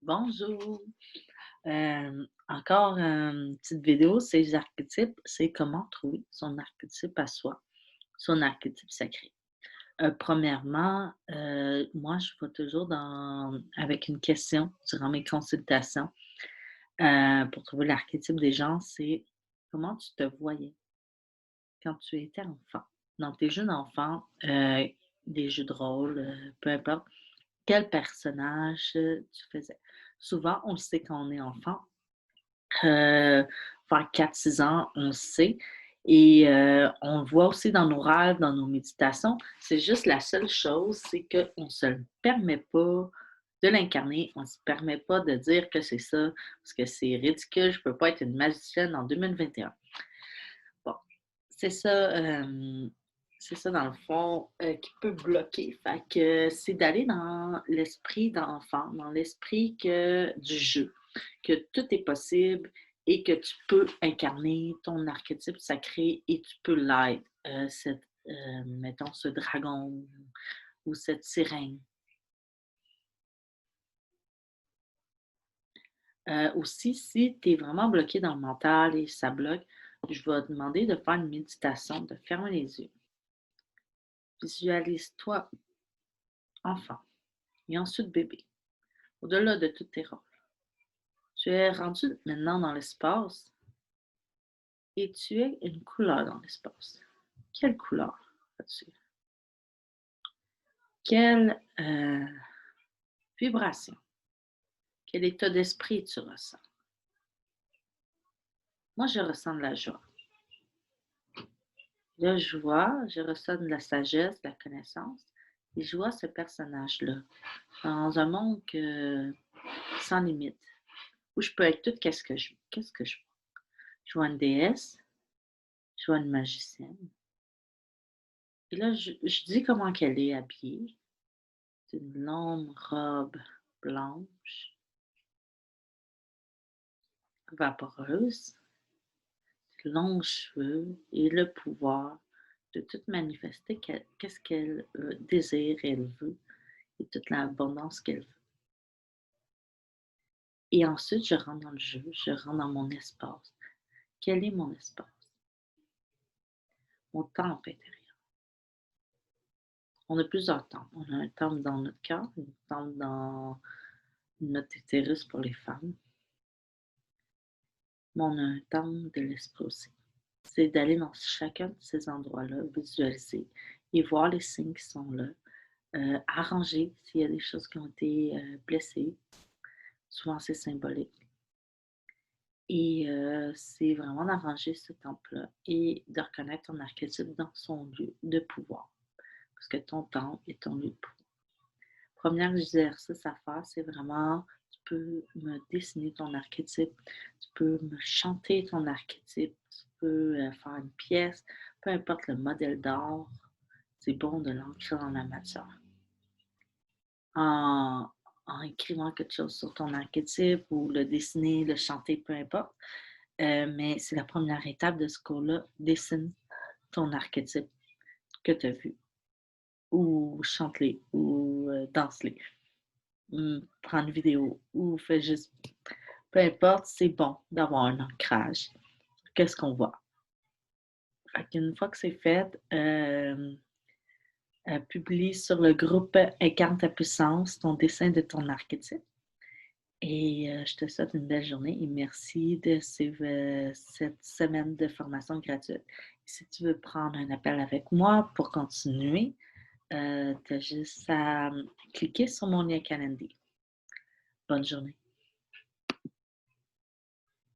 Bonjour. Encore une petite vidéo, c'est les archétypes, c'est comment trouver son archétype à soi, son archétype sacré. Premièrement, moi, je vais toujours avec une question durant mes consultations pour trouver l'archétype des gens, c'est comment tu te voyais quand tu étais enfant? Dans tes jeux d'enfant, des jeux de rôle, peu importe, quel personnage tu faisais? Souvent, on le sait quand on est enfant. Vers 4-6 ans, on le sait et on le voit aussi dans nos rêves, dans nos méditations. C'est juste la seule chose, c'est qu'on ne se le permet pas de l'incarner. On ne se permet pas de dire que c'est ça, parce que c'est ridicule. Je ne peux pas être une magicienne en 2021. Bon, c'est ça, c'est ça dans le fond, qui peut bloquer. Fait que c'est d'aller dans l'esprit d'enfant, dans l'esprit du jeu, que tout est possible et que tu peux incarner ton archétype sacré et tu peux l'être, mettons ce dragon ou cette sirène. Aussi, si tu es vraiment bloqué dans le mental et ça bloque, je vais te demander de faire une méditation, de fermer les yeux. Visualise-toi enfant et ensuite bébé, au-delà de tous tes rôles. Tu es rendu maintenant dans l'espace et tu es une couleur dans l'espace. Quelle couleur as-tu? Quelle vibration? Quel état d'esprit tu ressens? Moi, je ressens de la joie. La joie, je ressens de la sagesse, de la connaissance. Et je vois ce personnage-là dans un monde sans limite, où je peux être tout qu'est-ce que je veux. Qu'est-ce que je vois? Je vois une déesse, je vois une magicienne. Et là, je dis comment qu'elle est habillée. C'est une longue robe blanche, vaporeuse, de longs cheveux et le pouvoir de tout manifester qu'est-ce qu'elle désire, elle veut, et toute l'abondance qu'elle veut. Et ensuite, je rentre dans le jeu, je rentre dans mon espace. Quel est mon espace? Mon temple intérieur. On a plusieurs temples. On a un temple dans notre cœur, un temple dans notre utérus pour les femmes, mais on a un temple de l'esprit aussi. C'est d'aller dans chacun de ces endroits-là, visualiser et voir les signes qui sont là, arranger s'il y a des choses qui ont été blessées. Souvent, c'est symbolique. Et c'est vraiment d'arranger ce temple-là et de reconnaître ton archétype dans son lieu de pouvoir. Parce que ton temple est ton lieu de pouvoir. Premier exercice à faire, c'est vraiment, tu peux me dessiner ton archétype, tu peux me chanter ton archétype, tu peux faire une pièce, peu importe le modèle d'art, c'est bon de l'ancrer dans la matière. En, en écrivant quelque chose sur ton archétype ou le dessiner, le chanter, peu importe. Mais c'est la première étape de ce cours-là. Dessine ton archétype que tu as vu, ou chante-les, ou danse-les. Prends une vidéo ou fais juste, peu importe, c'est bon d'avoir un ancrage. Qu'est-ce qu'on voit? Une fois que c'est fait, publie sur le groupe Incarne ta puissance ton dessin de ton archétype. Et je te souhaite une belle journée et merci de suivre cette semaine de formation gratuite. Si tu veux prendre un appel avec moi pour continuer, tu as juste à cliquer sur mon lien Calendly. Bonne journée.